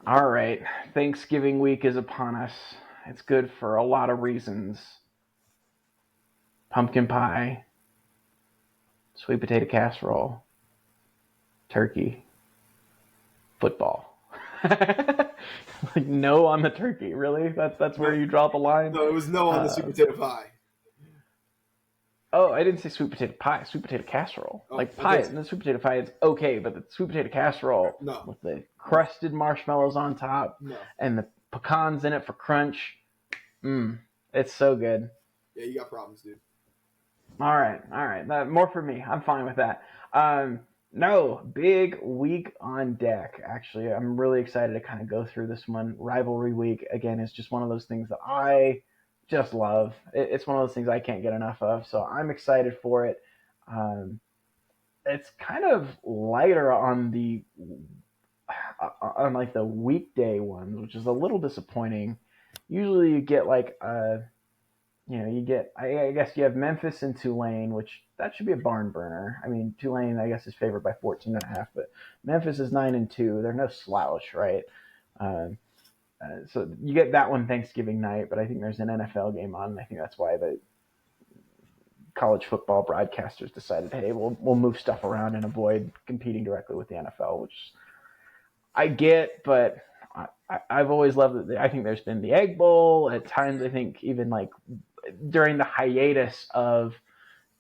All right. Thanksgiving week is upon us. It's good for a lot of reasons. Pumpkin pie, sweet potato casserole, turkey, football. Like no on the turkey, really? That's where No, you draw the line. no, it was no on the sweet Uh, potato pie. oh, I didn't say sweet potato pie. Sweet potato casserole. Oh, Like I thought pie, the sweet potato pie is okay, but the sweet potato casserole no, with the no, crusted marshmallows on top no. and the pecans in it for crunch. It's so good. Yeah, you got problems, dude. All right. More for me. I'm fine with that. No, big week on deck. Actually, I'm really excited to kind of go through this one. Rivalry week again is just one of those things that I just love. It's one of those things I can't get enough of. So I'm excited for it. Um, it's kind of lighter on like the weekday ones, which is a little disappointing. Usually you get like you get, I guess you have Memphis and Tulane, which that should be a barn burner. I mean, Tulane, I guess, is favored by 14 and a half, but Memphis is 9-2. They're no slouch, right? Uh, so you get that one Thanksgiving night, but I think there's an NFL game on. And I think that's why the college football broadcasters decided, hey, we'll move stuff around and avoid competing directly with the NFL, which I get, but I've always loved it. I think there's been the Egg Bowl at times. I think even like during the hiatus of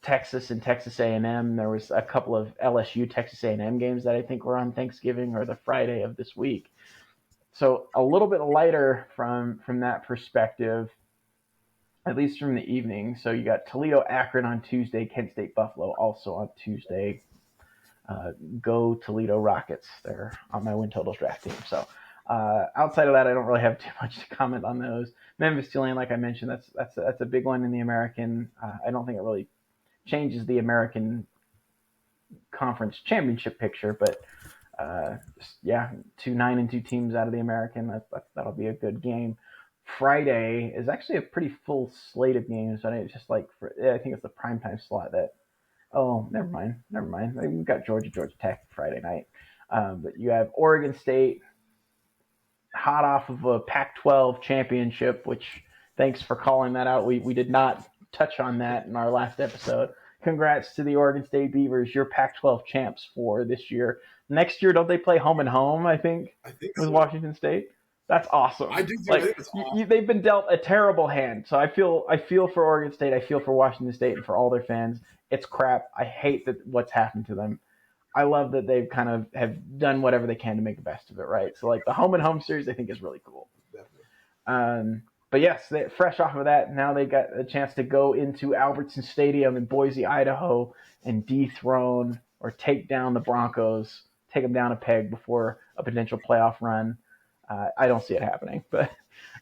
Texas and Texas A&M, there was a couple of LSU Texas A&M games that I think were on Thanksgiving or the Friday of this week. So a little bit lighter from that perspective, at least from the evening. So you got Toledo Akron on Tuesday, Kent State Buffalo also on Tuesday. Go Toledo Rockets. They're on my win totals draft team. So outside of that, I don't really have too much to comment on those. Memphis Tulane, like I mentioned, that's a big one in the American. I don't think it really changes the American Conference championship picture, but yeah, 2 9-2 teams out of the American. That'll be a good game. Friday is actually a pretty full slate of games, but it's just like I think it's the primetime slot that. Oh, never mind, never mind. We've got Georgia Tech Friday night, but you have Oregon State hot off of a Pac-12 championship, which thanks for calling that out. We did not touch on that in our last episode. Congrats to the Oregon State Beavers, your Pac-12 champs for this year. Next year, don't they play home and home? I think I think with so. Washington State. That's awesome. I do too. I Like think it's awesome. they've been dealt a terrible hand. So I feel for Oregon State. I feel for Washington State and for all their fans. It's crap. I hate that what's happened to them. I love that they've kind of have done whatever they can to make the best of it, right? So like the home and home series, I think is really cool. Definitely. But yes, fresh off of that, now they got a chance to go into Albertson Stadium in Boise, Idaho, and dethrone or take down the Broncos, take them down a peg before a potential playoff run. I don't see it happening, but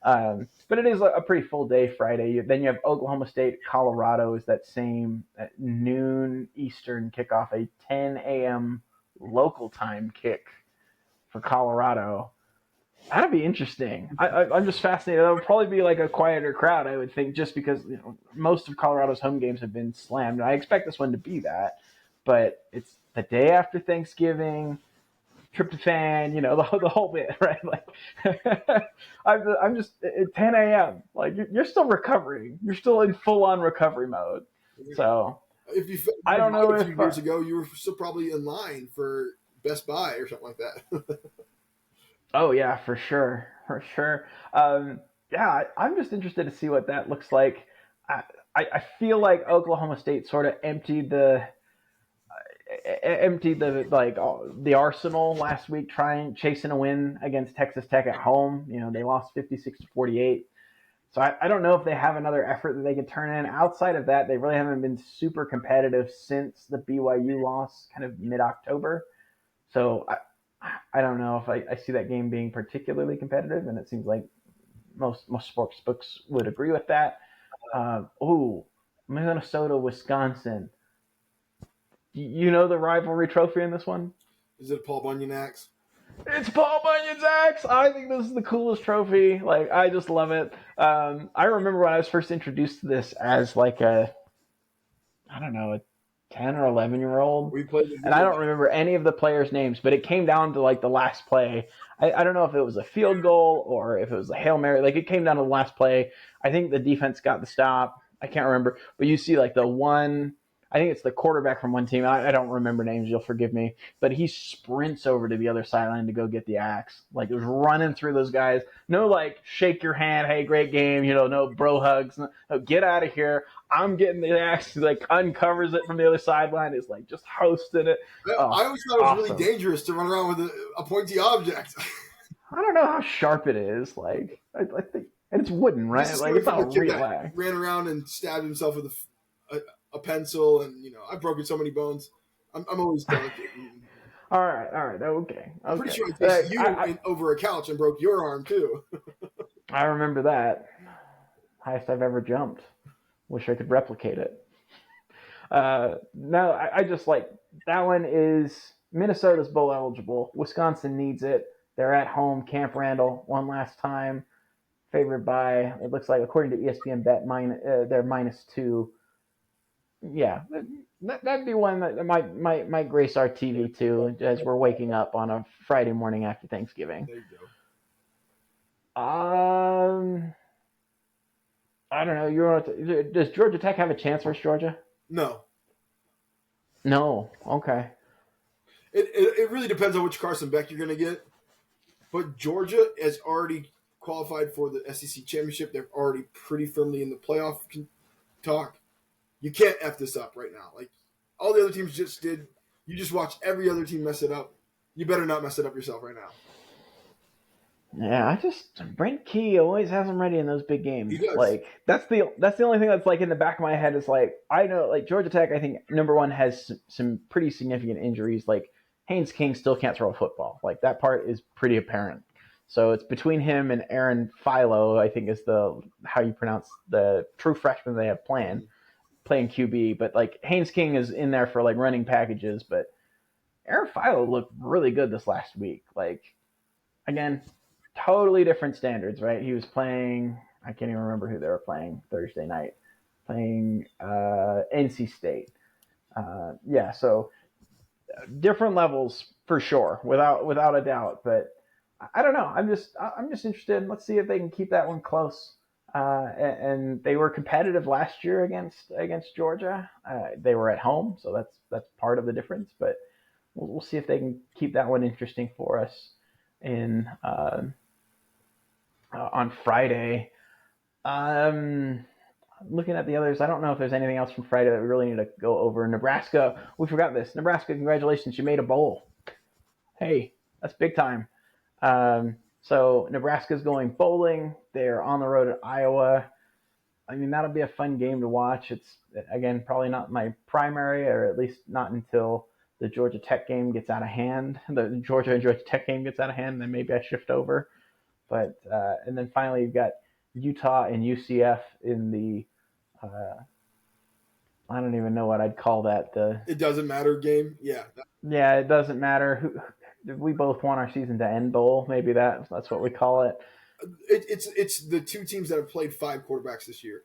it is a pretty full day Friday. Then you have Oklahoma State, Colorado is that same at noon Eastern kickoff, a 10 a.m. local time kick for Colorado. That'd be interesting. I'm just fascinated. That would probably be like a quieter crowd, I would think, just because most of Colorado's home games have been slammed. I expect this one to be that, but it's the day after Thanksgiving, tryptophan, the whole bit, right? Like, I'm just at 10 a.m. Like you're still recovering. You're still in full on recovery mode. So If you I don't rewind know a if. few years ago, you were still probably in line for Best Buy or something like that. Oh yeah, for sure, for sure. Yeah, I'm just interested to see what that looks like. I, I feel like Oklahoma State sort of emptied the arsenal last week, trying chasing a win against Texas Tech at home. They lost 56-48. So I don't know if they have another effort that they could turn in. Outside of that, they really haven't been super competitive since the BYU loss, kind of mid October. So I don't know if I see that game being particularly competitive, and it seems like most sports books would agree with that. Minnesota, Wisconsin. You know the rivalry trophy in this one? Is it Paul Bunyan axe? It's Paul Bunyan's axe. I think this is the coolest trophy. Like I just love it. I remember when I was first introduced to this as like I don't know, 10 or 11-year-old. We played the And I middle don't remember any of the players' names, but it came down to like the last play. I don't know if it was a field goal or if it was a Hail Mary. Like it came down to the last play. I think the defense got the stop. I can't remember. But you see like the one, I think it's the quarterback from one team. I don't remember names. You'll forgive me. But he sprints over to the other sideline to go get the axe. Like it was running through those guys. No like guy, shake your hand. Hey, great game. No bro hugs. No, get out of here. I'm getting the axe. Like uncovers it from the other sideline. Is like just hosting it. Oh, I always thought it was really awesome. dangerous to run around with a pointy object. I don't know how sharp it is. Like I think, and it's wooden, This right? is Like coming it's from not a a kid real that axe. ran around and stabbed himself with a pencil, and I've broken so many bones. I'm always delicate. All right, okay, I'm pretty okay. sure I chased you I over a couch and broke your arm too. I remember that highest I've ever jumped. Wish I could replicate it. No, I just like that one is Minnesota's bowl eligible. Wisconsin needs it. They're at home, Camp Randall, one last time. Favored by it looks like according to ESPN bet they're -2. Yeah, that'd be one that might grace our TV too as we're waking up on a Friday morning after Thanksgiving. There you go. Um, I don't know. Does Georgia Tech have a chance versus Georgia? No, No. Okay. it really depends on which Carson Beck you're going to get. But Georgia has already qualified for the SEC championship. They're already pretty firmly in the playoff talk. You can't F this up right now. Like all the other teams just did. You just watch every other team mess it up. You better not mess it up yourself right now. Yeah, Brent Key always has them ready in those big He games. does. Like that's the only thing that's like in the back of my head is like I know like Georgia Tech I think number one has some pretty significant injuries. Like Haynes King still can't throw a football. Like that part is pretty apparent. So it's between him and Aaron Philo. I think is the how you pronounce the true freshman they have playing QB. But like Haynes King is in there for like running packages. But Aaron Philo looked really good this last week. Like again, totally different standards, right? He was playing. I can't even remember who they were playing Thursday night. Playing NC State. Yeah, so different levels for sure, without a doubt. But I don't know. I'm just interested. Let's see if they can keep that one close. And they were competitive last year against Georgia. They were at home, so that's part of the difference. But we'll see if they can keep that one interesting for us in on Friday. Looking at the others, I don't know if there's anything else from Friday that we really need to go over. Nebraska, we forgot this. Nebraska, congratulations, you made a bowl. Hey, that's big time. So Nebraska's going bowling. They're on the road at Iowa. I mean, that'll be a fun game to watch. It's again probably not my primary, or at least not until the Georgia Tech game gets out of hand. The Georgia and Georgia Tech game gets out of hand, then maybe I shift over. But and then finally you've got Utah and UCF in the I don't even know what I'd call that. The It doesn't matter game. Yeah. Yeah, it doesn't matter. We both want our season to end bowl. Maybe that's what we call it. It's the two teams that have played 5 quarterbacks this year.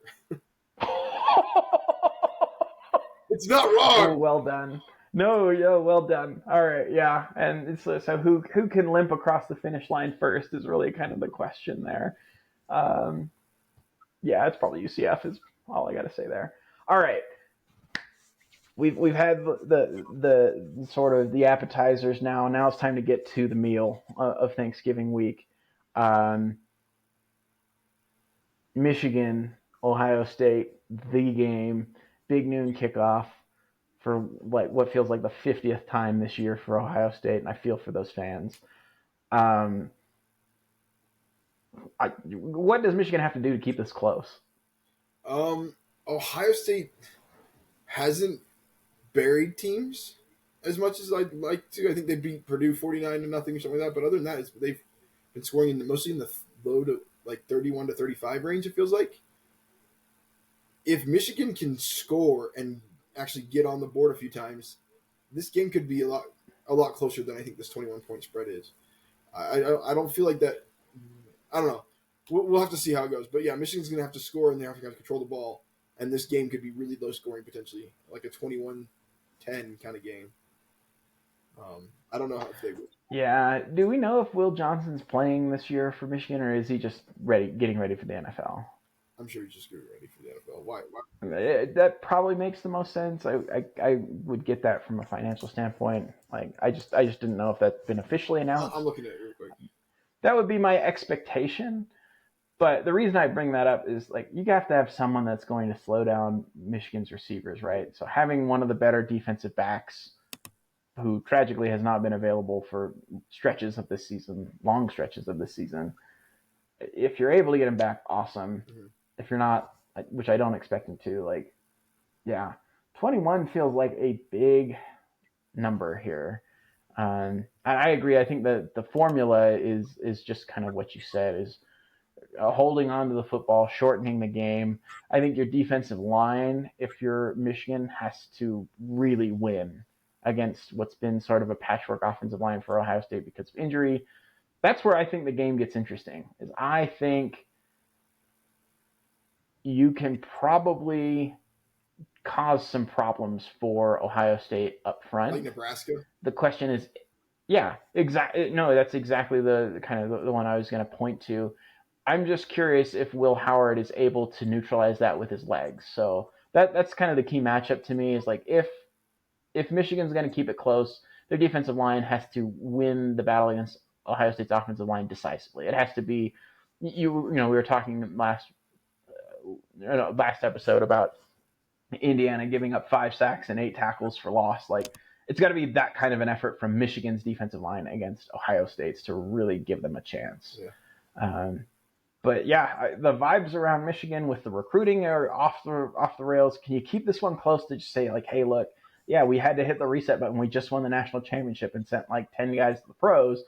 It's not Oh, wrong. well done. No, yeah, well done. All right, yeah, and so who can limp across the finish line first is really kind of the question there. Um, yeah, it's probably UCF is all I got to say there. All right, we've had the sort of the appetizers now. Now it's time to get to the meal of Thanksgiving week. Um, Michigan, Ohio State, the game, big noon kickoff for like what feels like the 50th time this year for Ohio State, and I feel for those fans. Um, what does Michigan have to do to keep this close? Ohio State hasn't buried teams as much as I'd like to. I think they beat Purdue 49-0 or something like that. But other than that, they've been scoring mostly in the low to like 31-35 range. It feels like if Michigan can score and actually get on the board a few times, this game could be a lot closer than I think this 21-point spread is. I don't feel like that. I don't know. We'll have to see how it goes. But yeah, Michigan's going to have to score and they have to control the ball. And this game could be really low scoring potentially, like a 21 10 kind of game. I don't know if they would. Yeah. Do we know if Will Johnson's playing this year for Michigan, or is he just getting ready for the NFL? I'm sure he's just getting ready for the NFL. Why? That probably makes the most sense. I would get that from a financial standpoint. Like I just didn't know if that's been officially I'm announced. looking at it real quick. That would be my expectation. But the reason I bring that up is like you have to have someone that's going to slow down Michigan's receivers, right? So having one of the better defensive backs who tragically has not been available for stretches of this season, long stretches of this season. If you're able to get him back, awesome. Mm-hmm. If you're not, which I don't expect him to, like, yeah, 21 feels like a big number here. I agree. I think that the formula is just kind of what you said is holding on to the football, shortening the game. I think your defensive line, if you're Michigan, has to really win against what's been sort of a patchwork offensive line for Ohio State because of injury. That's where I think the game gets interesting. Is I think you can probably cause some problems for Ohio State up front. Like Nebraska. The question is, yeah, exactly. No, that's exactly the kind of the one I was going to point to. I'm just curious if Will Howard is able to neutralize that with his legs. So that's kind of the key matchup to me is like if Michigan's going to keep it close, their defensive line has to win the battle against Ohio State's offensive line decisively. It has to be we were talking last episode about Indiana giving up 5 sacks and 8 tackles for loss. Like it's got to be that kind of an effort from Michigan's defensive line against Ohio State's to really give them a chance. Yeah. But yeah, the vibes around Michigan with the recruiting are off the rails. Can you keep this one close to just say like, hey, look, yeah, we had to hit the reset button. We just won the national championship and sent like 10 guys to the pros.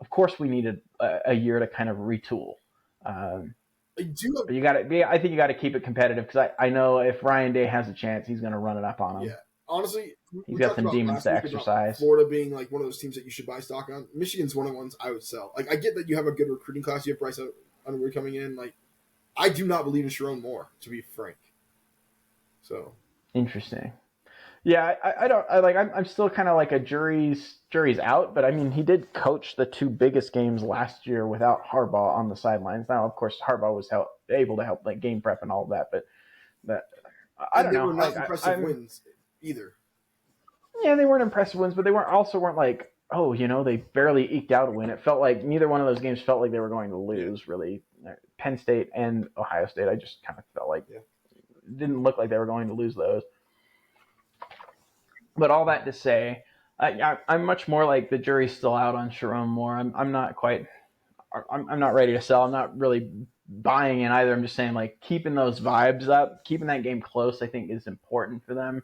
Of course, we needed a year to kind of retool. But you got to. I think you got to keep it competitive because I know if Ryan Day has a chance, he's going to run it up on him. Yeah, honestly, he's we got talked some about demons to last week about exercise. Florida being like one of those teams that you should buy stock on. Michigan's one of the ones I would sell. Like I get that you have a good recruiting class. You have Bryce Underwood coming in. Like I do not believe in Sharon Moore, to be frank. So interesting. Yeah, I don't. I'm still kind of like a jury's out. But I mean, he did coach the 2 biggest games last year without Harbaugh on the sidelines. Now, of course, Harbaugh was able to help like game prep and all of that. But I don't know. They were not like, impressive wins either. Yeah, they weren't impressive wins, but they weren't like, oh, they barely eked out a win. It felt like neither one of those games felt like they were going to lose. Really, Penn State and Ohio State, I just kind of felt like didn't look like they were going to lose those. But all that to say, I'm much more like the jury's still out on Sharon Moore. I'm not quite. I'm not ready to sell. I'm not really buying in either. I'm just saying like keeping those vibes up, keeping that game close. I think is important for them.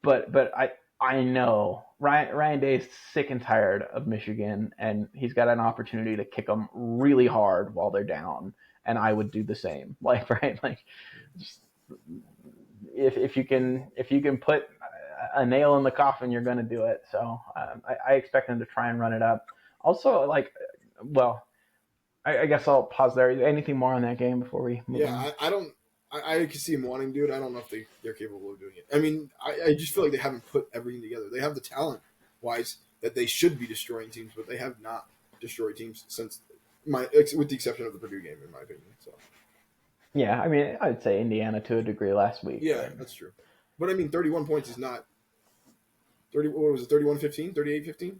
But I know Ryan Day is sick and tired of Michigan, and he's got an opportunity to kick them really hard while they're down, and I would do the same. Like just if you can put a nail in the coffin, you're going to do it. So I expect them to try and run it up. Also, I guess I'll pause there. Anything more on that game before we move on? I don't. I can see him wanting to do it. I don't know if they're capable of doing it. I mean, I just feel like they haven't put everything together. They have the talent wise that they should be destroying teams, but they have not destroyed teams since with the exception of the Purdue game, in my opinion. So. Yeah, I mean, I'd say Indiana to a degree last week. Yeah, that's true. But I mean, 31 points is not 30. What was it? 31-15, 38-15,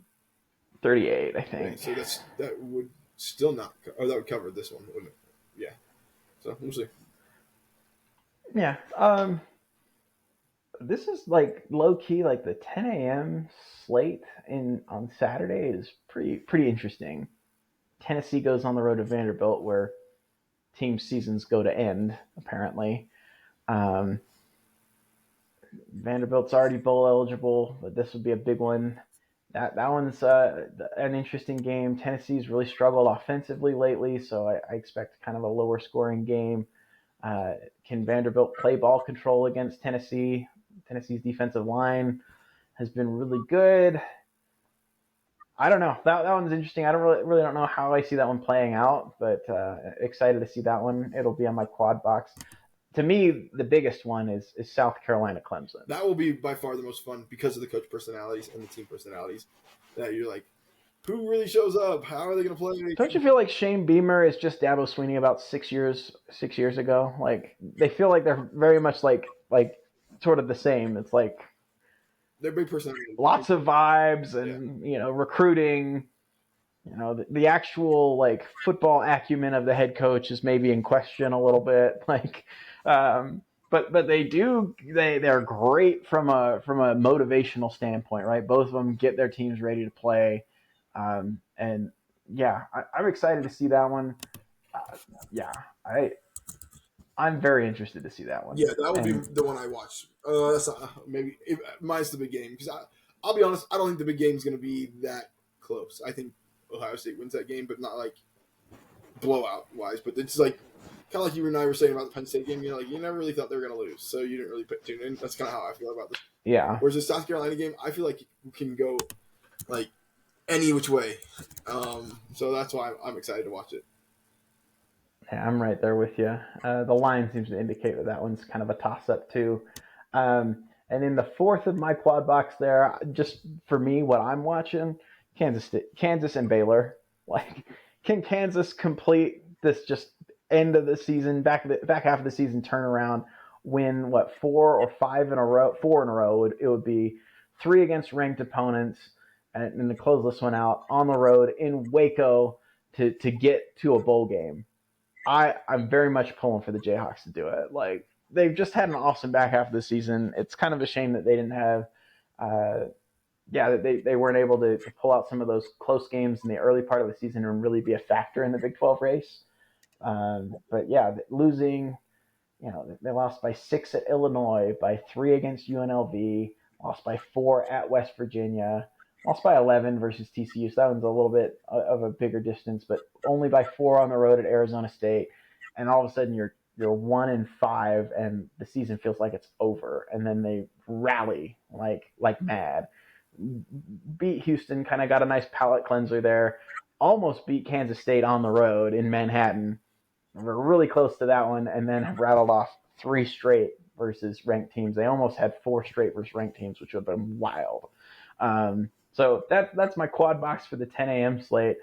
38, I think. Yeah, so that would still not, or that would cover this one, wouldn't it? Yeah. So we'll see. Yeah. This is like low key, like the 10 a.m. slate on Saturday is pretty interesting. Tennessee goes on the road to Vanderbilt, where team seasons go to end apparently. Vanderbilt's already bowl eligible, but this would be a big one. That one's an interesting game. Tennessee's really struggled offensively lately, so I expect kind of a lower scoring game. Can Vanderbilt play ball control against Tennessee? Tennessee's defensive line has been really good. I don't know. That one's interesting. I don't really don't know how I see that one playing out, but excited to see that one. It'll be on my quad box. to me, the biggest one is South Carolina Clemson. That will be by far the most fun because of the coach personalities and the team personalities. That you're like, who really shows up? How are they going to play? Don't you feel like Shane Beamer is just Dabo Sweeney about 6 years ago? Like they feel like they're very much like sort of the same. It's like They're big personalities. lots of vibes Yeah. and recruiting. The actual like football acumen of the head coach is maybe in question a little bit. Like, but they're great from a motivational standpoint, right? Both of them get their teams ready to play, and yeah, I'm excited to see that one. Yeah, I'm very interested to see that one. Yeah, that would be And the one I watch. That's not, maybe minus the big game because I'll be honest, I don't think the big game is going to be that close. I think Ohio State wins that game, but not like blowout wise. But it's like kind of like you and I were saying about the Penn State game. You know, like you never really thought they were going to lose, so you didn't really tune in. That's kind of how I feel about this. yeah, Whereas the South Carolina game, I feel like it can go like any which way. So that's why I'm excited to watch it. Yeah, I'm right there with you. The line seems to indicate that one's kind of a toss up too. And in the fourth of my quad box there, just for me, what I'm watching, Kansas and Baylor. Like, can Kansas complete this just end of the season, back half of the season turnaround, win what 4 in a row? It would be three against ranked opponents, and to close this one out on the road in Waco to get to a bowl game. I'm very much pulling for the Jayhawks to do it. Like they've just had an awesome back half of the season. It's kind of a shame that they didn't have, uh, that they weren't able to pull out some of those close games in the early part of the season and really be a factor in the Big 12 race. But yeah, losing, they lost by 6 at Illinois, by 3 against UNLV, lost by 4 at West Virginia, lost by 11 versus TCU. So that one's a little bit of a bigger distance, but only by 4 on the road at Arizona State. And all of a sudden you're 1-5, and the season feels like it's over. And then they rally like mad. Beat Houston, kind of got a nice palate cleanser there. Almost beat Kansas State on the road in Manhattan. We're really close to that one, and then have rattled off 3 straight versus ranked teams. They almost had 4 straight versus ranked teams, which would have been wild. So that's my quad box for the 10 a.m. slate.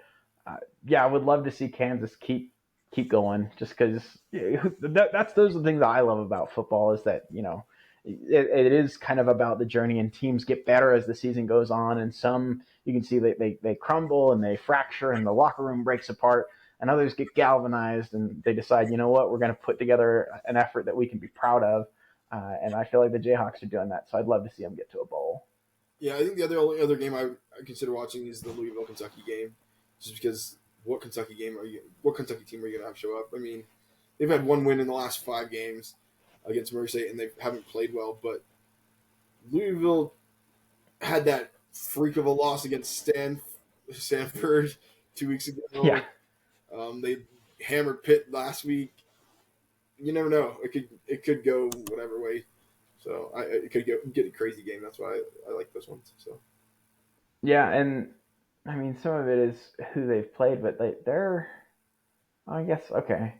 Yeah, I would love to see Kansas keep going, just because those are the things that I love about football, is that it is kind of about the journey, and teams get better as the season goes on, and some you can see they crumble and they fracture and the locker room breaks apart, and others get galvanized and they decide, what, we're going to put together an effort that we can be proud of. And I feel like the Jayhawks are doing that, so I'd love to see them get to a bowl. Yeah, I think the only other game I consider watching is the Louisville Kentucky game, just because what Kentucky team are you going to have show up? I mean, they've had one win in the last 5 games against Murray State, and they haven't played well. But Louisville had that freak of a loss against Stanford 2 weeks ago. Yeah. They hammered Pitt last week. You never know; it could go whatever way. So it could get a crazy game. That's why I like those ones. So Yeah, and I mean, some of it is who they've played, but they're, I guess, okay.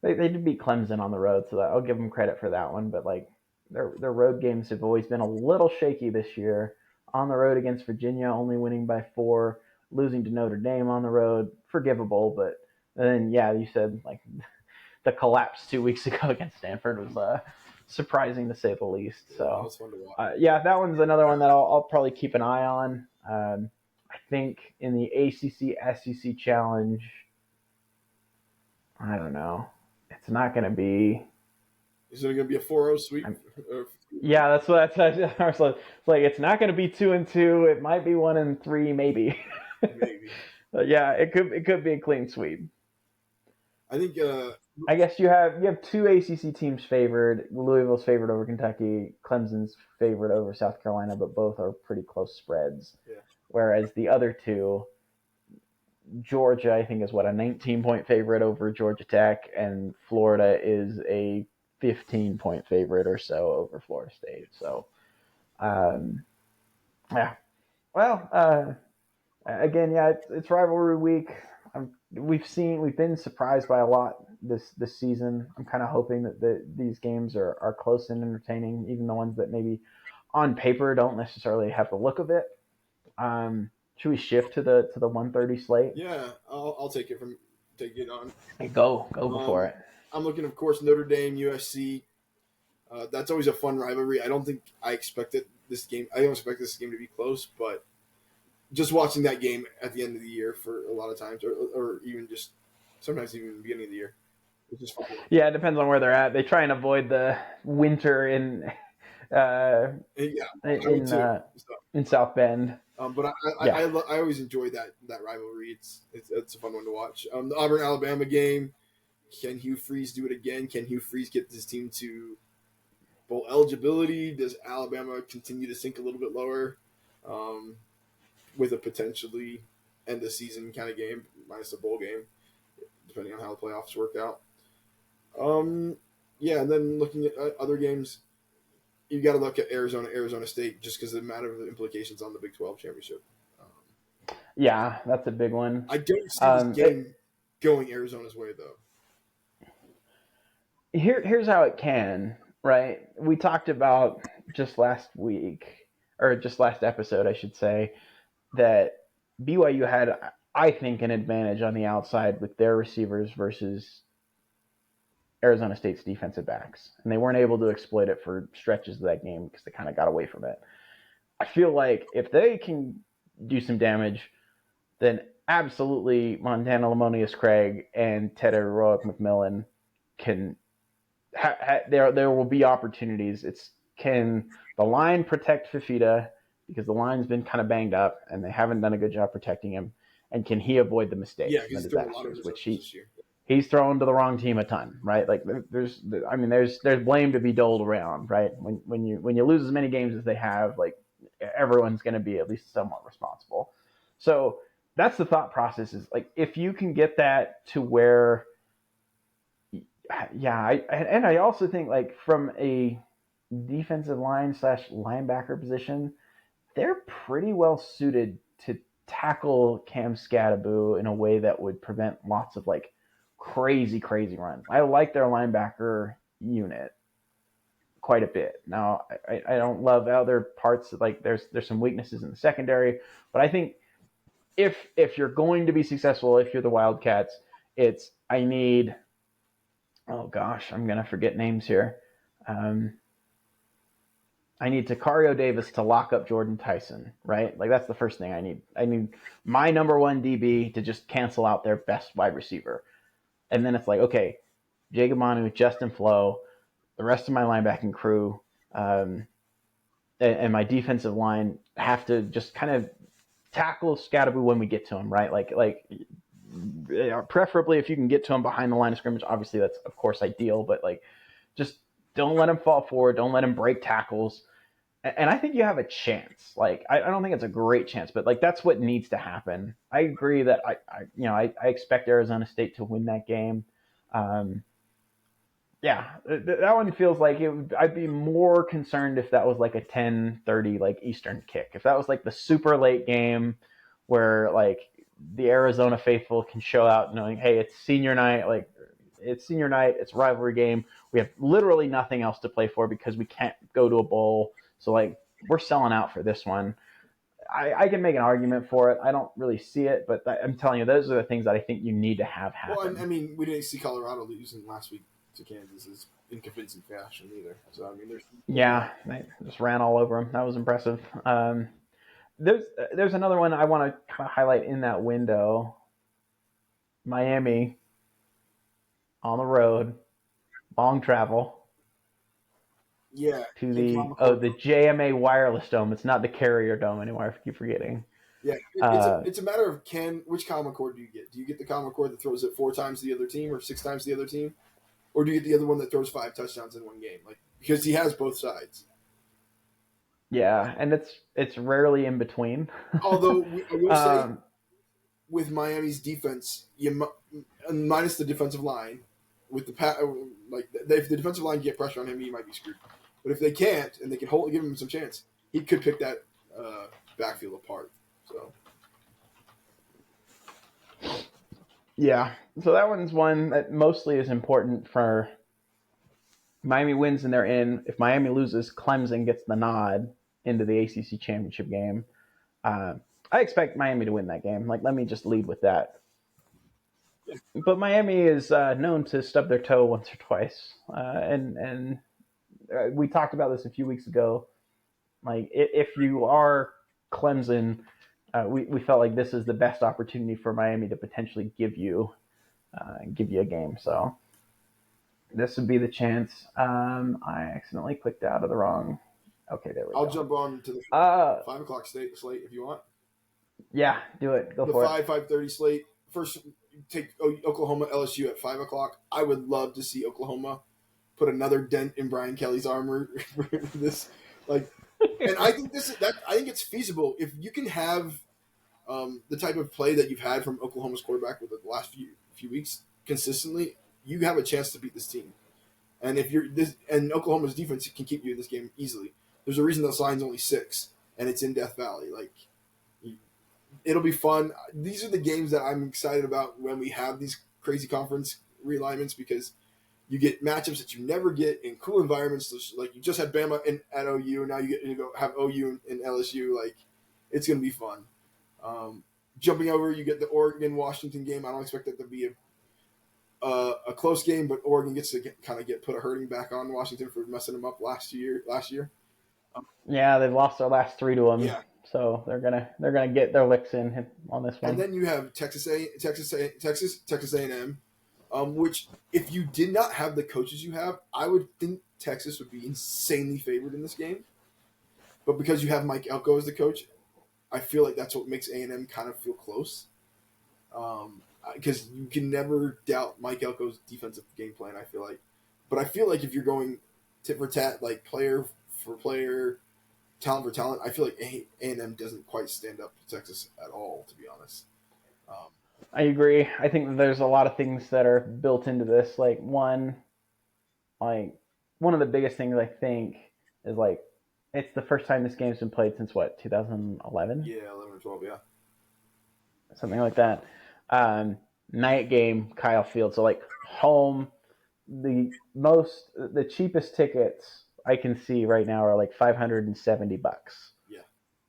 They did beat Clemson on the road, so I'll give them credit for that one. But like their road games have always been a little shaky this year. On the road against Virginia, only winning by 4, losing to Notre Dame on the road, forgivable. But then, yeah, you said like the collapse 2 weeks ago against Stanford was surprising to say the least. yeah, that So, was fun to watch. yeah, that one's another one that I'll probably keep an eye on. I think in the ACC SEC challenge, I don't know. It's not going to be. Is it going to be a 4-0 sweep? Yeah, that's what I was like. It's like it's not going to be 2-2. It might be 1-3, maybe. Maybe. But yeah, it could be a clean sweep. I think. I guess you have 2 ACC teams favored. Louisville's favored over Kentucky. Clemson's favored over South Carolina, but both are pretty close spreads. Yeah. Whereas the other 2, Georgia, I think, is a 19-point favorite over Georgia Tech, and Florida is a 15-point favorite or so over Florida State. So, yeah. Well, again, yeah, it's rivalry week. we've been surprised by a lot this season. I'm kind of hoping that these games are close and entertaining, even the ones that maybe on paper don't necessarily have the look of it. Should we shift to the 1:30 slate? Yeah, I'll take it on. Hey, go before Um, it. I'm looking, of course, Notre Dame, USC. That's always a fun rivalry. I don't think I expected this game. I don't expect this game to be close, but just watching that game at the end of the year for a lot of times, or even just sometimes even the beginning of the year, it's just fun. Yeah, it depends on where they're at. They try and avoid the winter uh, And yeah, I would in too. uh, So, in South Bend. but Yeah, I always enjoy that rivalry. It's a fun one to watch. The Auburn Alabama game. Can Hugh Freeze do it again? Can Hugh Freeze get this team to bowl eligibility? Does Alabama continue to sink a little bit lower um, with a potentially end of season kind of game, minus the bowl game, depending on how the playoffs work out? Um, yeah, and then looking at other games, you got to look at Arizona State, just because of the matter of the implications on the Big 12 championship. yeah, that's a big one. I don't see this Um, it, game going Arizona's way, though. here's how it can. Right, we talked about just last week, or just last episode, I should say, that BYU had, I think, an advantage on the outside with their receivers versus Arizona State's defensive backs, and they weren't able to exploit it for stretches of that game because they kind of got away from it. I feel like if they can do some damage, then absolutely Montana Lamonius Craig and Ted Heroic McMillan can. There will be opportunities. It's can the line protect Fifita because the line's been kind of banged up and they haven't done a good job protecting him, and can he avoid the Yeah, mistakes and because the he's thrown a lot of disasters, which interceptions this year. he's thrown to the wrong team a ton, right? Like there's blame to be doled around, right? When you lose as many games as they have, like everyone's going to be at least somewhat responsible. So that's the thought process is like if you can get that to where, yeah, and I also think like from a defensive line slash linebacker position, they're pretty well suited to tackle Cam Scadaboo in a way that would prevent lots of like crazy runs. I like their linebacker unit quite a bit. Now I don't love other parts like there's some weaknesses in the secondary, but I think if you're going to be successful, if you're the Wildcats, it's I need, oh gosh, I'm gonna forget names here. Um, I need Takario Davis to lock up Jordan Tyson, right? Like that's the first thing I need. I need my number one DB to just cancel out their best wide receiver. And then it's like, okay, Jacob Manu, Justin Flo, the rest of my linebacking crew, and my defensive line have to just kind of tackle Scatterby when we get to him, right? Like preferably if you can get to him behind the line of scrimmage. Obviously, that's of course ideal, but like just don't let him fall forward. Don't let him break tackles. And I think you have a chance. Like I don't think it's a great chance, but like that's what needs to happen. I agree that I expect Arizona State to win that game. Um, yeah, that one feels like I'd be more concerned if that was like a 10:30 like Eastern kick. If that was like the super late game where like the Arizona faithful can show out knowing, hey, it's senior night, like it's senior night, it's a rivalry game. We have literally nothing else to play for because we can't go to a bowl. So like we're selling out for this one. I can make an argument for it. I don't really see it, but I'm telling you, those are the things that I think you need to have Well, I happen. mean, we didn't see Colorado losing last week to Kansas in convincing fashion either. So I mean, there's Yeah, they just ran all over them. That was impressive. There's another one I want to kind of highlight in that window. Miami on the road, long travel yeah, to in the Common Core. the JMA Wireless Dome. It's not the Carrier Dome anymore. I keep forgetting. Yeah, Uh, it's a matter of which Common Core do you get? Do you get the Common Core that throws it 4 times the other team or 6 times the other team, or do you get the other one that throws 5 touchdowns in one game? Like because he has both sides. yeah, and it's rarely in between. Although I will say, um, with Miami's defense, minus the defensive line, with if the defensive line get pressure on him, he might be screwed. But if they can't and they can give him some chance, he could pick that backfield apart. So Yeah. So that one's one that mostly is important for Miami wins and they're in. If Miami loses, Clemson gets the nod into the ACC championship game. Uh, I expect Miami to win that game. Like, let me just lead with that. But Miami is known to stub their toe once or twice, and we talked about this a few weeks ago. Like, if you are Clemson, we felt like this is the best opportunity for Miami to potentially give you a game. So this would be the chance. I accidentally clicked out of the wrong. Okay, there we I'll go. jump on to the Uh, 5 o'clock slate if you want. yeah, do it. Go The for it. 5:30 slate. First, take Oklahoma LSU at 5 o'clock. I would love to see Oklahoma put another dent in Brian Kelly's armor. This, like, and I think I think it's feasible if you can have the type of play that you've had from Oklahoma's quarterback with the last few weeks consistently. You have a chance to beat this team. And if you're this, and Oklahoma's defense can keep you in this game easily. There's a reason the line's only 6, and it's in Death Valley. Like, it'll be fun. These are the games that I'm excited about when we have these crazy conference realignments because you get matchups that you never get in cool environments. Like you just had Bama at OU, and now you get to go have OU and LSU. Like, it's going to be fun. Jumping over, you get the Oregon Washington game. I don't expect that to be a close game, but Oregon gets to kind of put a hurting back on Washington for messing them up last year. Yeah, they've lost their last 3 to them, Yeah, so they're gonna get their licks in on this and one. then you have Texas A&M, which if you did not have the coaches you have, I would think Texas would be insanely favored in this game. But because you have Mike Elko as the coach, I feel like that's what makes A&M kind of feel close. Because you can never doubt Mike Elko's defensive game plan. I feel like, but I feel like if you're going tit for tat, like player for player, talent for talent, I feel like A&M doesn't quite stand up to Texas at all. To be honest, um, I agree. I think that there's a lot of things that are built into this. Like one of the biggest things I think is like it's the first time this game's been played since what 2011, yeah, 11 or 12, yeah, something like that. Um, Night game, Kyle Field. So like home, the cheapest tickets I can see right now are like $570. yeah,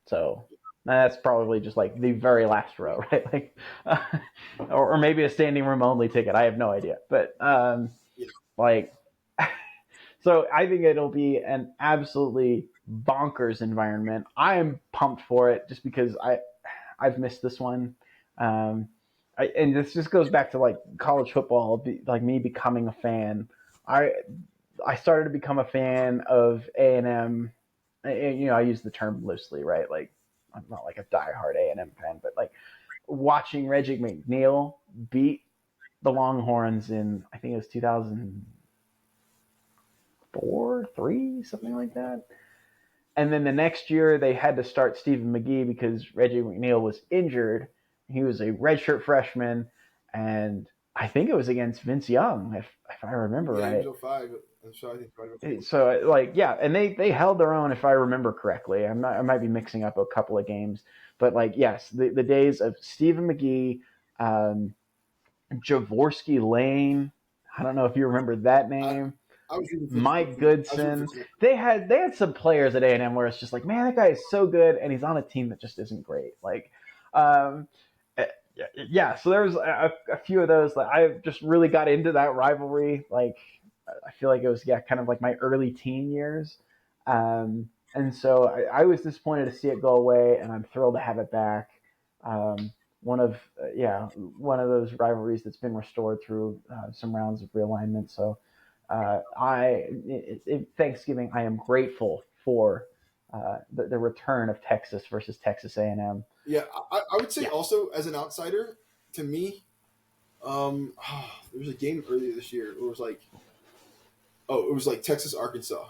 So that's probably just like the very last row, right? Like, or maybe a standing room only ticket. I have no idea, but yeah. like, so I think it'll be an absolutely bonkers environment. I am pumped for it just because I've missed this one. Um, and this just goes back to like college football, like me becoming a fan. I I started to become a fan of A&M. You know, I use the term loosely, right? Like, I'm not like a diehard A&M fan, but like watching Reggie McNeil beat the Longhorns in I think it was 2004, three, something like that. And then the next year they had to start Stephen McGee because Reggie McNeil was injured. He was a redshirt freshman, and I think it was against Vince Young, if I remember Yeah, he was right. 05. I'm sure I think right about 4. So like yeah, and they held their own if I remember correctly. I might be mixing up a couple of games, but like yes, the days of Stephen McGee, um, Javorsky Lane. I don't know if you remember that I name. I was rooting for Mike Timothy. I was rooting for Goodson. Timothy. They had some players at A&M where it's just like, man, that guy is so good, and he's on a team that just isn't great. Like, um, yeah. So there was a few of those. Like, I just really got into that rivalry. Like, I feel like it was kind of like my early teen years. And so I was disappointed to see it go away, and I'm thrilled to have it back. Um, one of those rivalries that's been restored through some rounds of realignment. So Thanksgiving, I am grateful for the return of Texas versus Texas A&M. Yeah, I would say Yeah, also as an outsider, to me, there was a game earlier this year. It was like Texas Arkansas,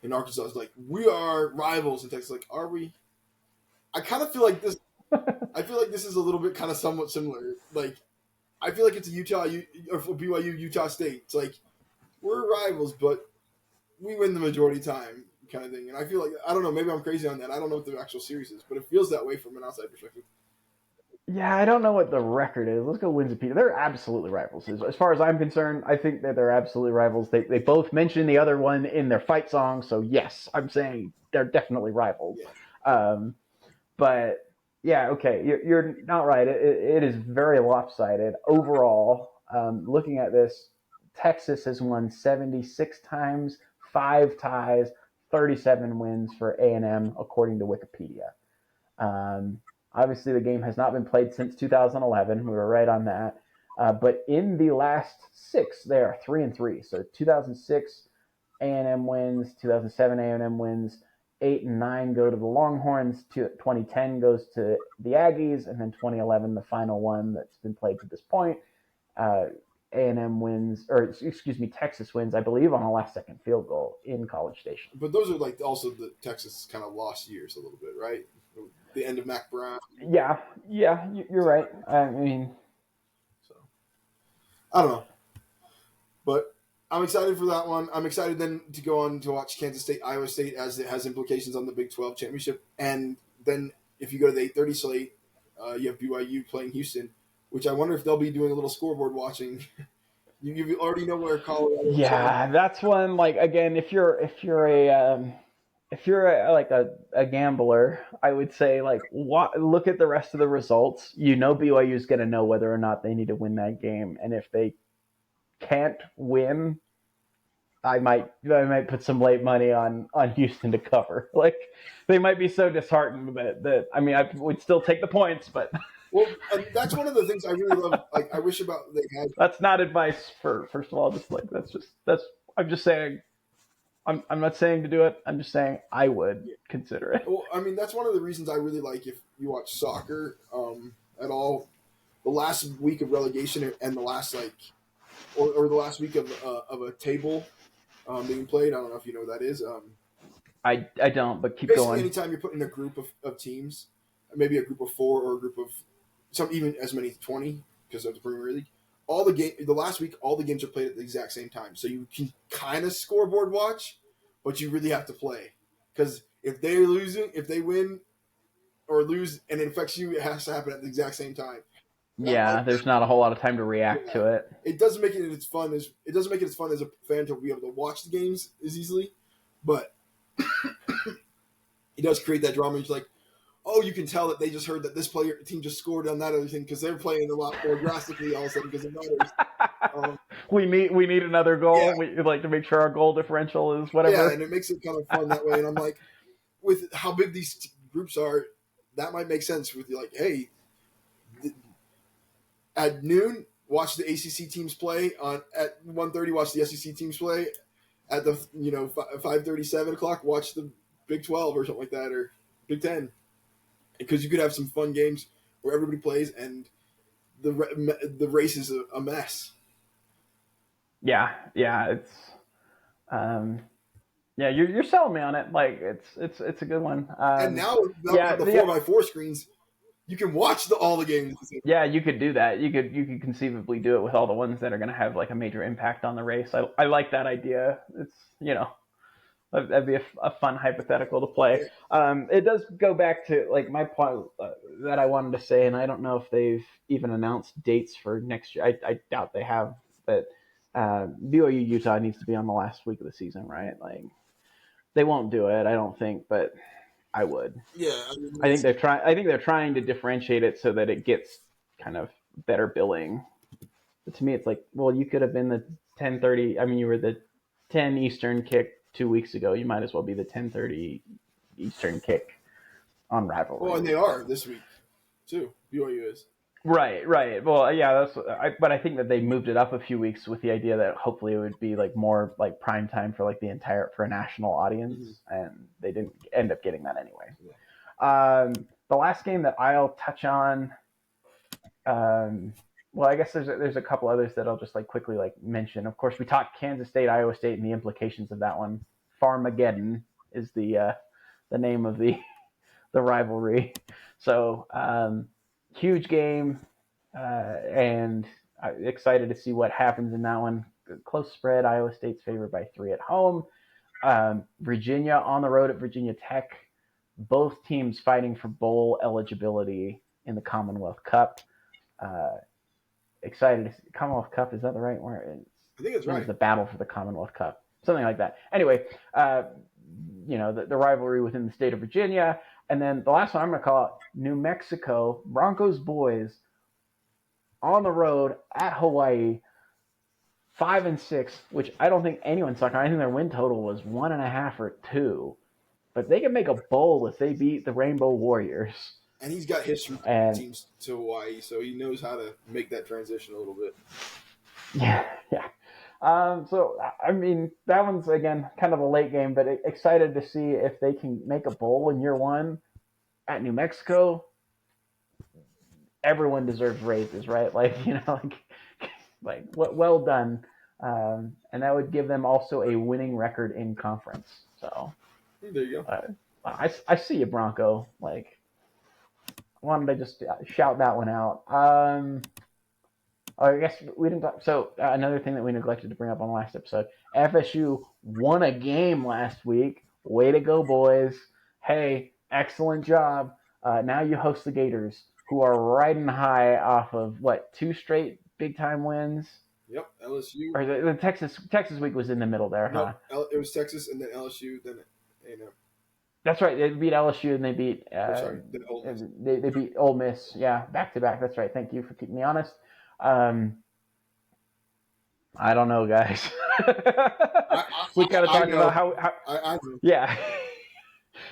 and Arkansas is like, we are rivals, and Texas is like, are we? I kind of feel like this. I feel like this is a little bit kind of somewhat similar. Like, I feel like it's a or BYU Utah State. It's like we're rivals, but we win the majority time kind of thing. And I feel like I don't know. Maybe I'm crazy on that. I don't know what the actual series is, but it feels that way from an outside perspective. Yeah, I don't know what the record is. Let's go Wikipedia. They're absolutely rivals. As far as I'm concerned, I think that they're absolutely rivals. They both mention the other one in their fight song, so yes, I'm saying they're definitely rivals. Yeah, Um, but yeah, okay, you're not right. It is very lopsided overall. Looking at this, Texas has won 76 times, 5 ties, 37 wins for A&M, according to Wikipedia. Um, Obviously, the game has not been played since 2011. We were right on that. But in the last six, they are 3-3. So 2006 A&M wins, 2007 A&M wins, 8 and 9 go to the Longhorns. 2010 goes to the Aggies, and then 2011 the final one that's been played to this point. Uh, A&M wins, or excuse me, Texas wins, I believe, on a last-second field goal in College Station. but those are like also the Texas kind of lost years a little bit, right? The end of Mac Brown. Yeah, yeah, you're right. I mean, So I don't know, but I'm excited for that one. I'm excited then to go on to watch Kansas State, Iowa State, as it has implications on the Big 12 championship. And then if you go to the 8:30 slate, you have BYU playing Houston, which I wonder if they'll be doing a little scoreboard watching. You already know where Colorado is heading. yeah, that's one. Like again, if you're a gambler, I would say like look at the rest of the results. You know BYU is going to know whether or not they need to win that game, and if they can't win, I might put some late money on Houston to cover. Like they might be so disheartened that I mean I would still take the points, but Well, and that's one of the things I really love. Like I wish about they had. that's not advice for first of all. Just like that's I'm just saying I'm not saying to do it. I'm just saying I would consider it. Well, I mean that's one of the reasons I really like if you watch soccer at all. The last week of relegation and the last or the last week of a table being played. I don't know if you know what that is. I don't, but keep Basically, going. anytime you're putting a group of teams, maybe a group of four or a group of some even as many as 20 because of the Premier League. The last week, all the games are played at the exact same time, so you can kind of scoreboard watch, but you really have to play because if they're losing, if they win or lose and it affects you, it has to happen at the exact same time. And I Yeah, like that. there's not a whole lot of time to react Yeah. to it. It doesn't make it as fun as it doesn't make it as fun as a fan to be able to watch the games as easily, but it does create that drama. It's like, oh, you can tell that they just heard that this team just scored on that other thing because they're playing a lot more drastically all of a sudden because it matters. Um, We need another yeah, goal. We like to make sure our goal differential is yeah, whatever. and it makes it kind of fun that way. And I'm like, with how big these groups are, that might make sense. With like, hey, at noon, watch the ACC teams play. At 1:30, watch the SEC teams play. At the 5:37 o'clock, watch the Big 12 or something like that, or Big 10, because you could have some fun games where everybody plays and the race is a mess. Yeah, it's um, yeah. You're selling me on it. Like it's a good one. And now we Yeah, have the 4x4 screens. You can watch all the games. yeah. You could do that. You could conceivably do it with all the ones that are going to have like a major impact on the race. I like that idea. It's that'd be a fun hypothetical to play. Yeah, It does go back to like my point that I wanted to say, and I don't know if they've even announced dates for next year. I doubt they have, but BYU Utah needs to be on the last week of the season, right? Like they won't do it, I don't think, but I would. yeah. I mean, I think they're trying. I think they're trying to differentiate it so that it gets kind of better billing. But to me, it's like, well, you could have been the 10:30. I mean, you were the 10 Eastern kick 2 weeks ago. You might as well be the 10:30 Eastern kick on well, Rivalry. and they are this week too. BYU is. Right. Well, yeah, but I think that they moved it up a few weeks with the idea that hopefully it would be like more like prime time for like for a national Mm-hmm. audience, and they didn't end up getting that anyway. Yeah. The last game that I'll touch on, um, well, I guess there's a couple others that I'll just like quickly like mention. Of course, we talked Kansas State, Iowa State, and the implications of that one. Farmageddon is the name of the rivalry. So huge game, and I'm excited to see what happens in that one. Close spread. Iowa State's favored by 3 at home. Virginia on the road at Virginia Tech. Both teams fighting for bowl eligibility. in the Commonwealth Cup. Uh, excited to see, Commonwealth Cup, is that the right word? I think that's Maybe it's right. the Battle for the Commonwealth Cup, something like that. Anyway, the rivalry within the state of Virginia, and then the last one I'm going to call it New Mexico Broncos boys on the road at Hawaii, 5-6, which I don't think anyone sucked. I think their win total was 1.5 or 2, but they can make a bowl if they beat the Rainbow Warriors. And he's got history And teams to Hawaii, so he knows how to make that transition a little bit. yeah. So I mean, that one's again kind of a late game, but excited to see if they can make a bowl in year one at New Mexico. Everyone deserves raises, right? Like like well done, and that would give them also a winning record in conference. So There you go. I see you, Bronco. Like, wanted to just shout that one out. I guess we didn't talk. So another thing that we neglected to bring up on the last episode: FSU won a game last week. Way to go, boys! Hey, excellent job. Now you host the Gators, who are riding high off of what, 2 straight big time wins. Yep, LSU. Or the Texas week was in the middle there, huh? No, it was Texas and then LSU, then A&M. That's right. They beat LSU and they beat Then Ole Miss. they beat Ole Miss. Yeah, back to back. That's right. Thank you for keeping me honest. I don't know, guys. We kind of talked about how yeah.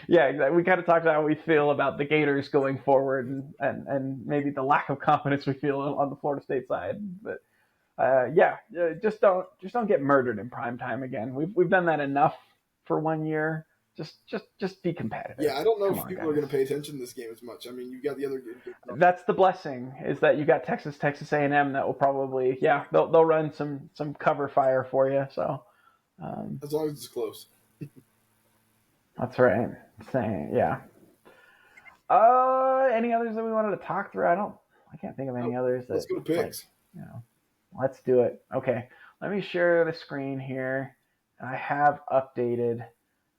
Yeah, exactly. We kind of talked about how we feel about the Gators going forward, and maybe the lack of confidence we feel on the Florida State side. But just don't get murdered in prime time again. We've done that enough for 1 year. Just be competitive. Yeah, I don't know Come if on, people guys. are going to pay attention to this game as much. I mean, you've got the other game. That's the blessing, is that you got Texas A&M that will probably they'll run some cover fire for you. So As long as it's close. that's right. Saying yeah. Any others that we wanted to talk through? I can't think of any others. Let's go to picks. Let's do it. Okay, let me share the screen here. I have updated,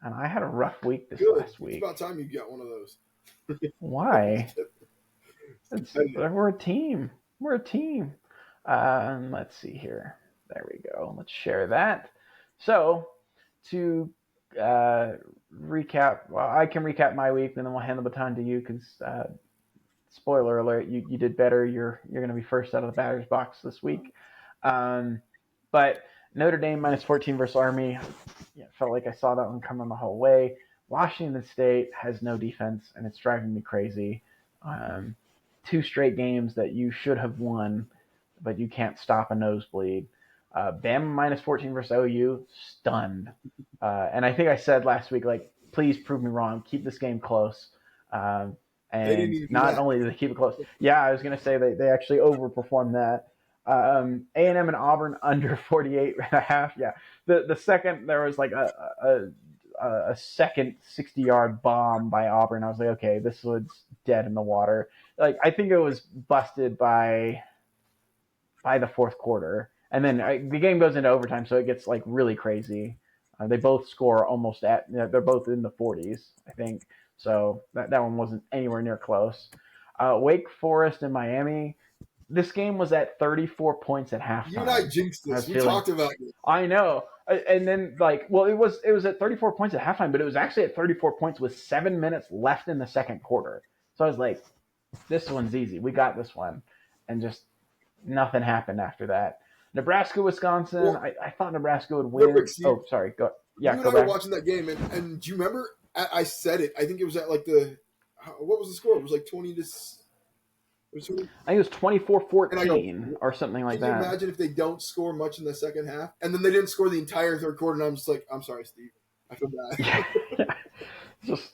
and I had a rough week this last week. It's about time you got one of those. Why? We're a team. We're a team. Let's see here. There we go. Let's share that. So, to recap, well, I can recap my week, and then we'll hand the baton to you because, spoiler alert, you did better. You're going to be first out of the batter's box this week. But Notre Dame -14 versus Army. Felt like I saw that one coming the whole way. Washington State has no defense, and it's driving me crazy. 2 straight games that you should have won, but you can't stop a nosebleed. Bama -14 versus OU, stunned. And I think I said last week, like, please prove me wrong. Keep this game close. And not only did they keep it close, I was going to say they actually overperformed that. A&M and Auburn under 48.5. Yeah, the second there was like a second 60-yard bomb by Auburn, I was like, okay, this was dead in the water. Like, I think it was busted by the fourth quarter, and then the game goes into overtime, so it gets like really crazy. They both score almost they're both in the 40s, I think. So that one wasn't anywhere near close. Wake Forest and Miami. This game was at 34 points at halftime. You and I jinxed this. We talked about it. I know. And then it was at 34 points at halftime, but it was actually at 34 points with 7 minutes left in the second quarter. So I was like, this one's easy. We got this one. And just nothing happened after that. Nebraska, Wisconsin. Well, I thought Nebraska would win. Oh, sorry. Go. Yeah, you and I were watching that game, and do you remember? I said it. I think it was at like what was the score? It was like 20 to. I think it was 24-14 or something like that. Can you imagine if they don't score much in the second half, and then they didn't score the entire third quarter, and I'm just like, I'm sorry, Steve. I feel bad. Yeah. Just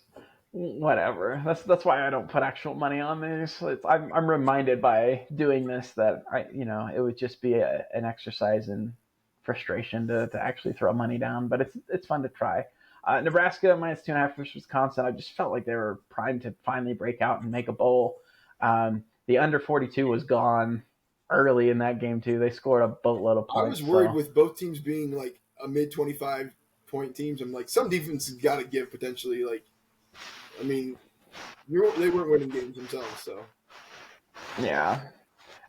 whatever. That's why I don't put actual money on these. I'm reminded by doing this that it would just be an exercise in frustration to actually throw money down, but it's fun to try. Nebraska -2.5 versus Wisconsin. I just felt like they were primed to finally break out and make a bowl. The under 42 was gone early in that game too. They scored a boatload of points. I was worried with both teams being like a mid 25 point teams. I'm like, some defense has got to give potentially. Like, I mean, they weren't winning games themselves, so. Yeah.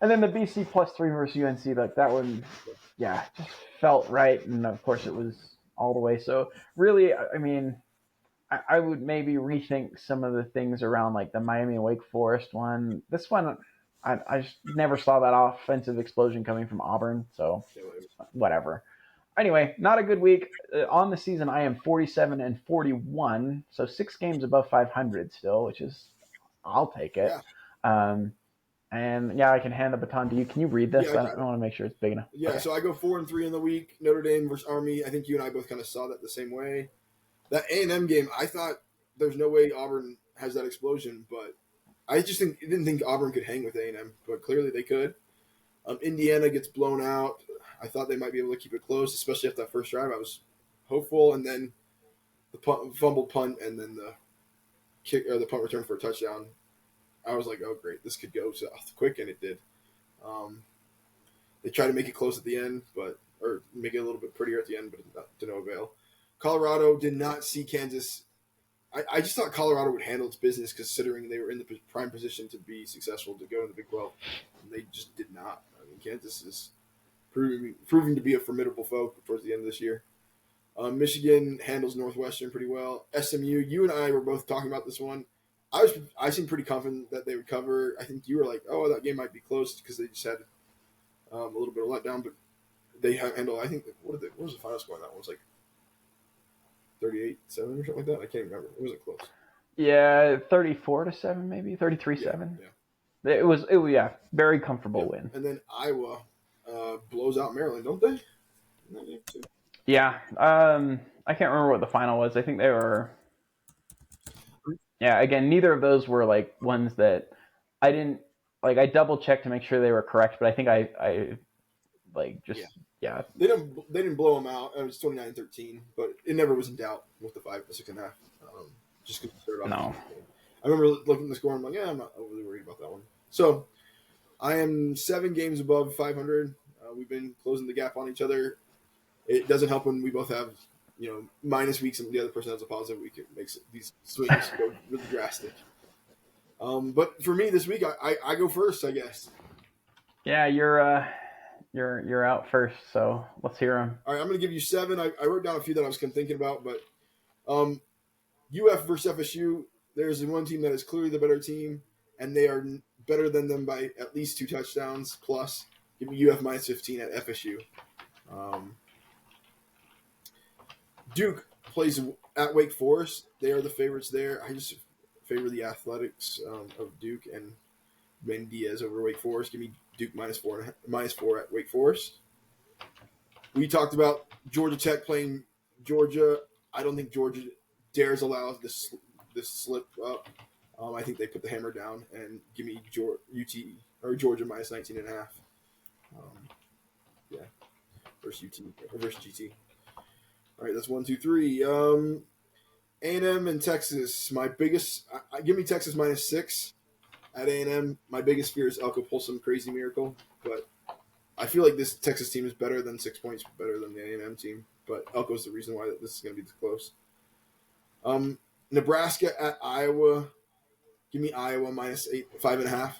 And then the BC +3 versus UNC, like that one, yeah, just felt right. And of course, it was all the way. So really, I mean, I would maybe rethink some of the things around like the Miami Wake Forest one. This one, I just never saw that offensive explosion coming from Auburn. So whatever. Anyway, not a good week on the season. I am 47-41, so 6 games above 500 still, which is I'll take it. Yeah, Um, and yeah, I can hand the baton to you. Can you read yeah, this? I I, got don't, I it. want to make sure it's big enough. Yeah, Okay. so I go 4-3 in the week. Notre Dame versus Army. I think you and I both kind of saw that the same way. That A&M game, I thought there's no way Auburn has that explosion, but I just didn't think Auburn could hang with A&M, but clearly they could. Indiana gets blown out. I thought they might be able to keep it close, especially after that first drive. I was hopeful, and then the fumble punt, and then the kick or the punt return for a touchdown. I was like, oh great, this could go south quick, and it did. Um, they tried to make it close at the end, or make it a little bit prettier at the end, but not to no avail. Colorado did not see Kansas. I just thought Colorado would handle its business considering they were in the prime position to be successful to go in the Big 12. And they just did not. I mean, Kansas is proving to be a formidable foe towards the end of this year. Michigan handles Northwestern pretty well. SMU, you and I were both talking about this one. I seemed pretty confident that they would cover. I think you were like, oh, that game might be close because they just had a little bit of letdown, but they handle. I think what was the final score on that one? It was like 38-7 or something like that. I can't remember. It wasn't close. Yeah, 34-7, maybe Yeah, 33-7. yeah, It was yeah, very comfortable yeah. win. And then Iowa blows out Maryland, don't they? Yeah. I can't remember what the final was. I think they were. Yeah. Again, neither of those were like ones that I didn't like. I double checked to make sure they were correct, but I think I like Yeah. just yeah. They didn't blow them out. It was 29-13, but it never was in doubt with the 6.5. Just because started off No. the game. I remember looking at the score. I'm like, yeah, I'm not overly worried about that one. So I am 7 games above 500. We've been closing the gap on each other. It doesn't help when we both have minus weeks and the other person has a positive week. It makes these swings go really drastic. But for me this week, I go first, I guess. Yeah, you're out first, so let's hear them. All right, I'm going to give you 7. I wrote down a few that I was kind of thinking about, but UF versus FSU, there's one team that is clearly the better team, and they are better than them by at least 2 touchdowns plus. Give me UF minus 15 at FSU. Duke plays at Wake Forest. They are the favorites there. I just favor the athletics of Duke and Ben Diaz over Wake Forest. Give me Duke minus four at Wake Forest. We talked about Georgia Tech playing Georgia. I don't think Georgia dares allow this slip up. I think they put the hammer down and give me Georgia minus 19.5. Yeah, versus GT. All right, that's 1, 2, 3. A&M and Texas. My biggest, give me Texas minus 6 at A&M. My biggest fear is Elko pull some crazy miracle, but I feel like this Texas team is better than 6 points better than the A&M team. But Elko's the reason why this is going to be this close. Nebraska at Iowa. Give me Iowa minus 5.5.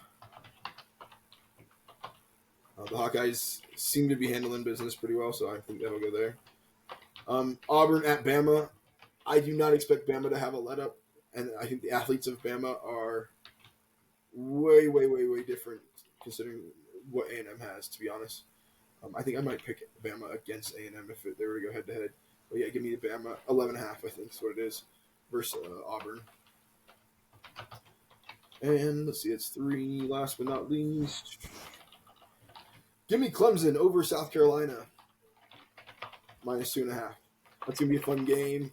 The Hawkeyes seem to be handling business pretty well, so I think that'll go there. Auburn at Bama. I do not expect Bama to have a let up, and I think the athletes of Bama are way, way, way, way different considering what A&M has, to be honest. I think I might pick Bama against A&M if they were to go head to head. But yeah, give me the Bama 11.5. I think is what it is versus Auburn. And let's see, it's 3. Last but not least, give me Clemson over South Carolina minus 2.5. That's gonna be a fun game.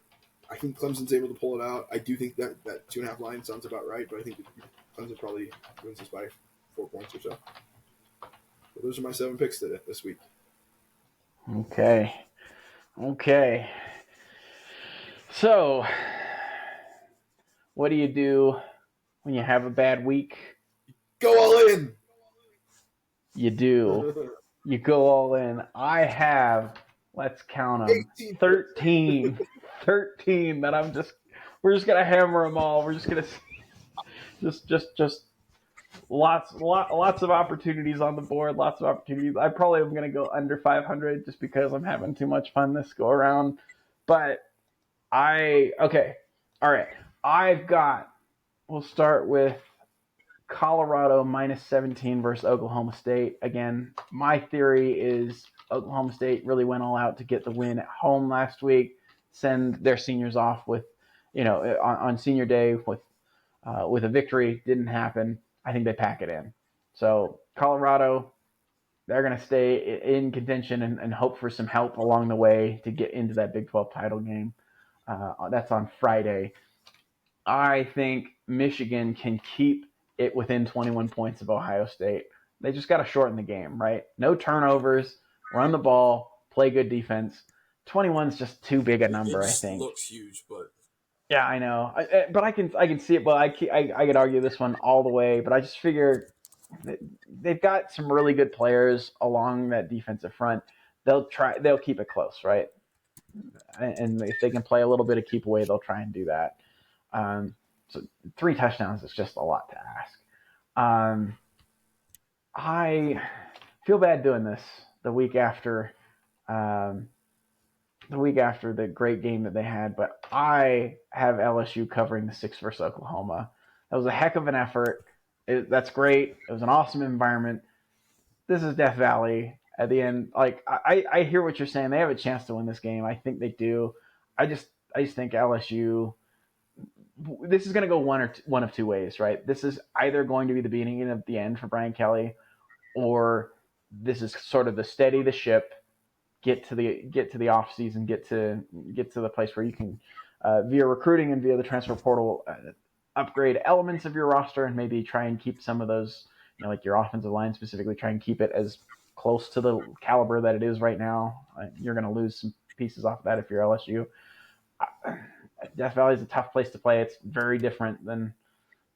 I think Clemson's able to pull it out. I do think that 2.5 line sounds about right, but I think Clemson probably wins this by 4 points or so. So those are my 7 picks this week. Okay. So, what do you do when you have a bad week? Go all in. You do. You go all in. I have, let's count them, 18. 13. 13 that we're just going to hammer them all. We're just going to just lots of opportunities on the board. Lots of opportunities. I probably am going to go under 500 just because I'm having too much fun this go around. But okay, all right. I've got. We'll start with Colorado minus 17 versus Oklahoma State. Again, my theory is Oklahoma State really went all out to get the win at home last week, send their seniors off with, on senior day with a victory. Didn't happen. I think they pack it in. So Colorado, they're going to stay in contention and hope for some help along the way to get into that Big 12 title game. That's on Friday. I think Michigan can keep it within 21 points of Ohio State. They just got to shorten the game, right? No turnovers, run the ball, play good defense. 21 is just too big a It number, I just think. looks huge, but Yeah, I know, but I can see it. But I could argue this one all the way. But I just figure they've got some really good players along that defensive front. They'll keep it close, right? And if they can play a little bit of keep away, they'll try and do that. So 3 touchdowns is just a lot to ask. Um, I feel bad doing this the week after um, the great game that they had, but I have LSU covering the 6 versus Oklahoma. That was a heck of an effort. That's great. It was an awesome environment. This is Death Valley at the end. Like I hear what you're saying. They have a chance to win this game. I think they do. I just think LSU. This is going to go one of two ways, right? This is either going to be the beginning of the end for Brian Kelly, or this is sort of the steady the ship, get to the off season, get to the place where you can via recruiting and via the transfer portal upgrade elements of your roster and maybe try and keep some of those, like your offensive line specifically, try and keep it as close to the caliber that it is right now. You're going to lose some pieces off of that if you're LSU. Death Valley is a tough place to play. It's very different than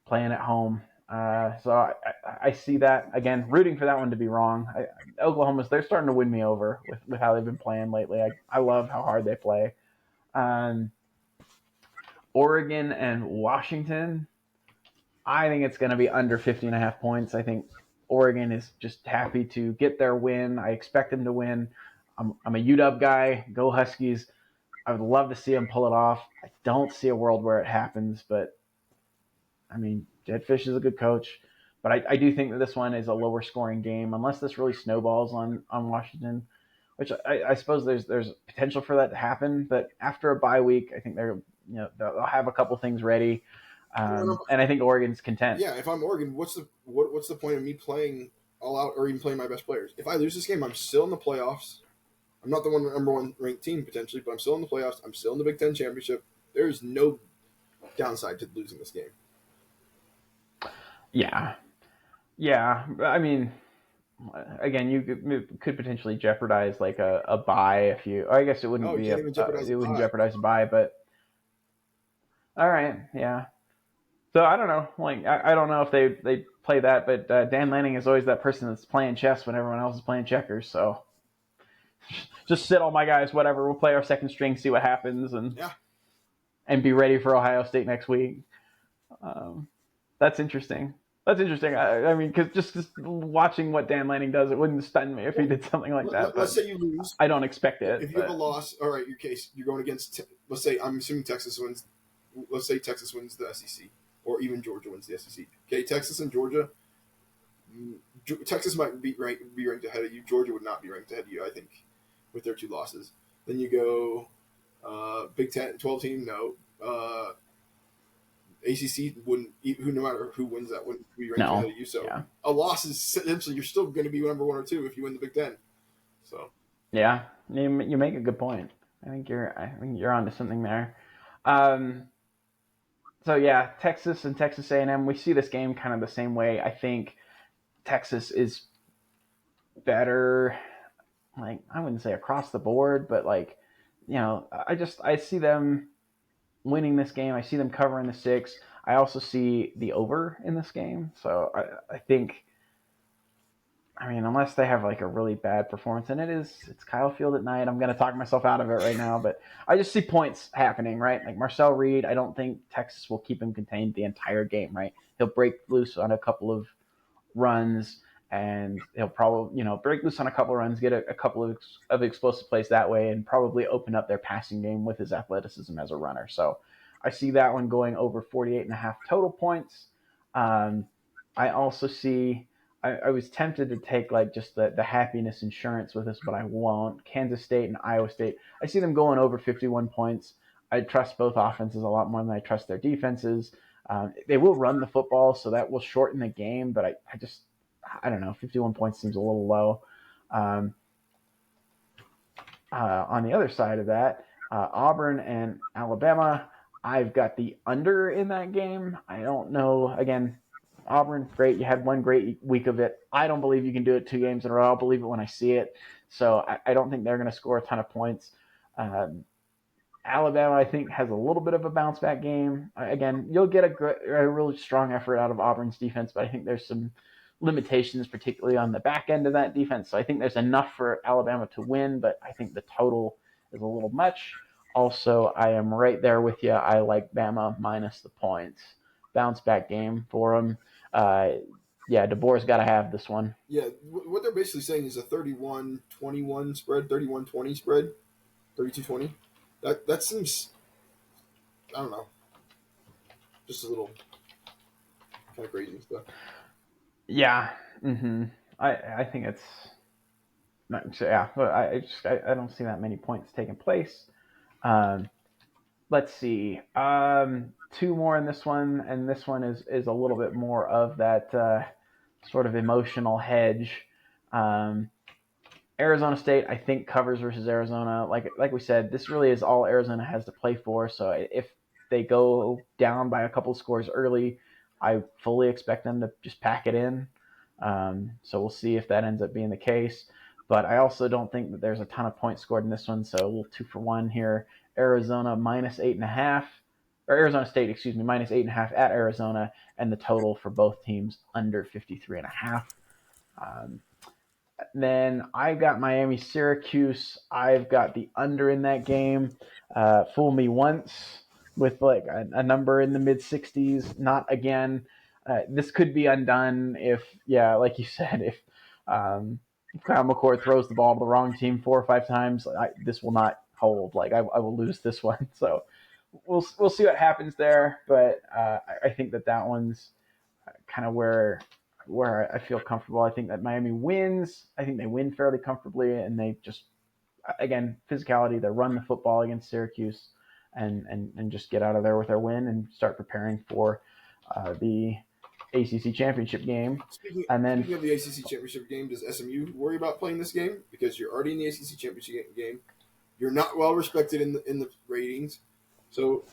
playing at home. So I see that again. Rooting for that one to be wrong. They're starting to win me over with how they've been playing lately. I love how hard they play. Um, Oregon and Washington. I think it's going to be under 50.5 points. I think Oregon is just happy to get their win. I expect them to win. I'm a UW guy. Go Huskies. I would love to see them pull it off. I don't see a world where it happens, but I mean, Jed Fish is a good coach, but I do think that this one is a lower scoring game unless this really snowballs on Washington, which I suppose there's potential for that to happen. But after a bye week, I think they'll have a couple things ready, and I think Oregon's content. yeah, if I'm Oregon, what's the point of me playing all out or even playing my best players? If I lose this game, I'm still in the playoffs. I'm not the number one ranked team potentially, but I'm still in the playoffs. I'm still in the Big Ten championship. There's no downside to losing this game. Yeah, yeah. I mean, again, you could potentially jeopardize like a bye if you. I guess it wouldn't No, you be can't even jeopardize it a wouldn't bye. jeopardize a bye, but all right, yeah. So I don't know. Like I don't know if they play that, but Dan Lanning is always that person that's playing chess when everyone else is playing checkers. So just sit all my guys, whatever. We'll play our second string, see what happens, and Yeah, be ready for Ohio State next week. Um, that's interesting. That's interesting. I mean, because just watching what Dan Lanning does, it wouldn't stun me if he well, did something like that. let's But say you lose. I don't expect it. If you have a But loss, all right, your case, you're going against, let's say, I'm assuming Texas wins. Let's say Texas wins the SEC, or even Georgia wins the SEC. Okay, Texas and Georgia. Texas might be ranked ahead of you. Georgia would not be ranked ahead of you, I think, with their 2 losses. Then you go Big Ten, 12 team, no. ACC wouldn't, no matter who wins that, wouldn't be ranked ahead no, of you. So yeah, a loss is essentially you're still going to be number 1 or 2 if you win the Big Ten. So yeah, you make a good point. I think you're onto something there. Um, so yeah, Texas and Texas A&M. We see this game kind of the same way. I think Texas is better. Like I wouldn't say across the board, but like I see them winning this game. I see them covering the 6. I also see the over in this game. So I think. I mean, unless they have like a really bad performance, and it's Kyle Field at night. I'm going to talk myself out of it right now, but I just see points happening, right? Like Marcel Reed, I don't think Texas will keep him contained the entire game, right? He'll break loose on a couple of runs, and he'll probably break loose on a couple of runs, get a couple of explosive plays that way, and probably open up their passing game with his athleticism as a runner. So I see that one going over 48.5 total points. I also see. I was tempted to take like just the happiness insurance with this, but I won't. Kansas State and Iowa State. I see them going over 51 points. I trust both offenses a lot more than I trust their defenses. They will run the football, so that will shorten the game. But I don't know. 51 points seems a little low. Um, on the other side of that, Auburn and Alabama. I've got the under in that game. I don't know. Again, Auburn, great. You had one great week of it. I don't believe you can do it 2 games in a row. I'll believe it when I see it. So I don't think they're going to score a ton of points. Um, Alabama, I think, has a little bit of a bounce back game. Again, you'll get a really strong effort out of Auburn's defense, but I think there's some limitations, particularly on the back end of that defense. So I think there's enough for Alabama to win, but I think the total is a little much. Also, I am right there with you. I like Bama minus the points. Bounce back game for them. Uh, yeah, DeBoer's got to have this one. Yeah, what they're basically saying is a 31-21 spread, 31-20 spread, 32-20. That seems, I don't know, just a little kind of crazy stuff. Yeah, mm-hmm. I think it's yeah, but I don't see that many points taking place. Um, let's see, two more in this one, and this one is a little bit more of that sort of emotional hedge. Um, Arizona State, I think, covers versus Arizona. Like we said, this really is all Arizona has to play for. So if they go down by a couple scores early, I fully expect them to just pack it in. So we'll see if that ends up being the case. But I also don't think that there's a ton of points scored in this one. So a little 2-for-1 here. Arizona minus 8.5, or Arizona State, excuse me, minus 8.5 at Arizona, and the total for both teams under 53.5. Then I've got Miami Syracuse. I've got the under in that game. Fool me once with like a number in the mid 60s. Not again. This could be undone if, yeah, like you said, if Kyle McCord throws the ball to the wrong team 4 or 5 times, this will not hold. Like I will lose this one. So we'll see what happens there. But I think that one's kind of where I feel comfortable. I think that Miami wins. I think they win fairly comfortably, and they just, again, physicality. They run the football against Syracuse, and just get out of there with their win and start preparing for the ACC championship game. And then Speaking of the ACC championship game, does SMU worry about playing this game because you're already in the ACC championship game? You're not well respected in the ratings, so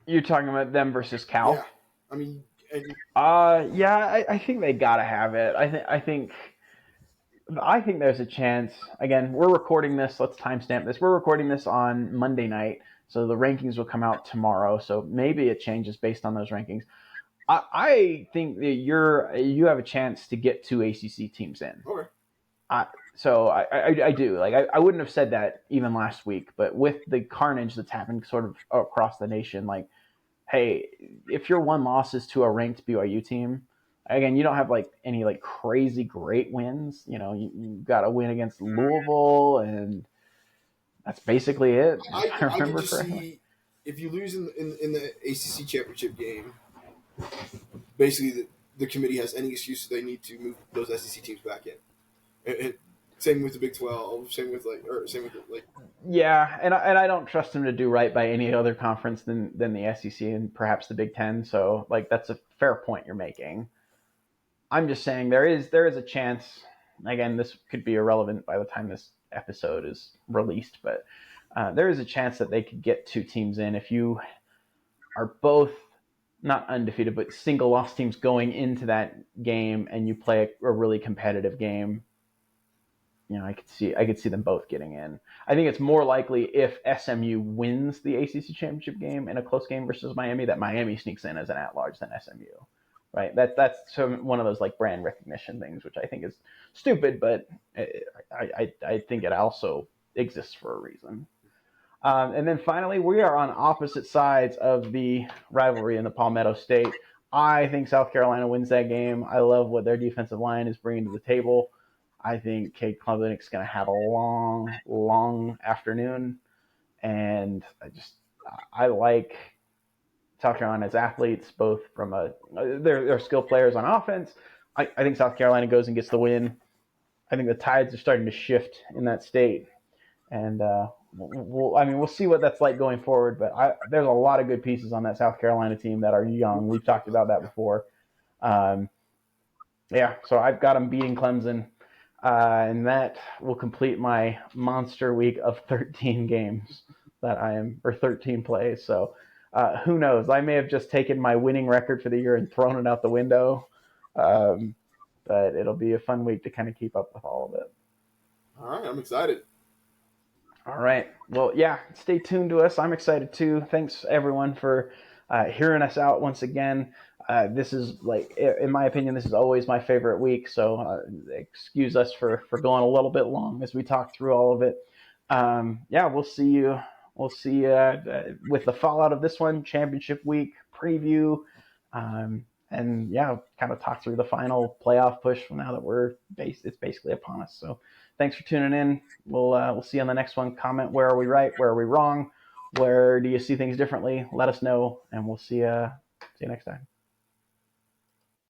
you're talking about them versus yeah. Cal. I mean, and Yeah, I think they gotta have it. I think there's a chance. Again, we're recording this. Let's timestamp this. We're recording this on Monday night, so the rankings will come out tomorrow. So maybe it changes based on those rankings. I think that you have a chance to get 2 ACC teams in. okay, I, so I do. Like I wouldn't have said that even last week, but with the carnage that's happened sort of across the nation, like, hey, if your one loss is to a ranked BYU team, again, you don't have like any like crazy great wins. You got a win against Louisville, and that's basically it, if I I can remember just correctly. see if you lose in the ACC championship game, basically the committee has any excuse they need to move those SEC teams back in. Same with the Big 12. Same with like. Yeah, and I don't trust them to do right by any other conference than the SEC and perhaps the Big Ten. So like that's a fair point you're making. I'm just saying there is a chance. Again, this could be irrelevant by the time this episode is released, but there is a chance that they could get 2 teams in if you are both not undefeated, but single loss teams going into that game, and you play a really competitive game. I could see them both getting in. I think it's more likely if SMU wins the ACC championship game in a close game versus Miami, that Miami sneaks in as an at-large than SMU. Right? That's one of those like brand recognition things, which I think is stupid, but I think it also exists for a reason. And then finally, we are on opposite sides of the rivalry in the Palmetto State. I think South Carolina wins that game. I love what their defensive line is bringing to the table. I think Cade Klubnik's going to have a long, long afternoon, and I like South Carolina's athletes, both from they're skill players on offense. I think South Carolina goes and gets the win. I think the tides are starting to shift in that state, and we'll see what that's like going forward. But there's a lot of good pieces on that South Carolina team that are young. We've talked about that before. Um, yeah, so I've got them beating Clemson, and that will complete my monster week of 13 games that I am, or 13 plays. So who knows? I may have just taken my winning record for the year and thrown it out the window. Um, but it'll be a fun week to kind of keep up with all of it. All right, I'm excited. All right. Well, yeah, stay tuned to us. I'm excited too. Thanks everyone for hearing us out once again. This is like, in my opinion, this is always my favorite week. So excuse us for going a little bit long as we talk through all of it. Yeah, we'll see you. We'll see you with the fallout of this one, championship week preview. And yeah, kind of talk through the final playoff push now that it's basically upon us. So thanks for tuning in. We'll see you on the next one. Comment, where are we right? Where are we wrong? Where do you see things differently? Let us know, and we'll see you next time.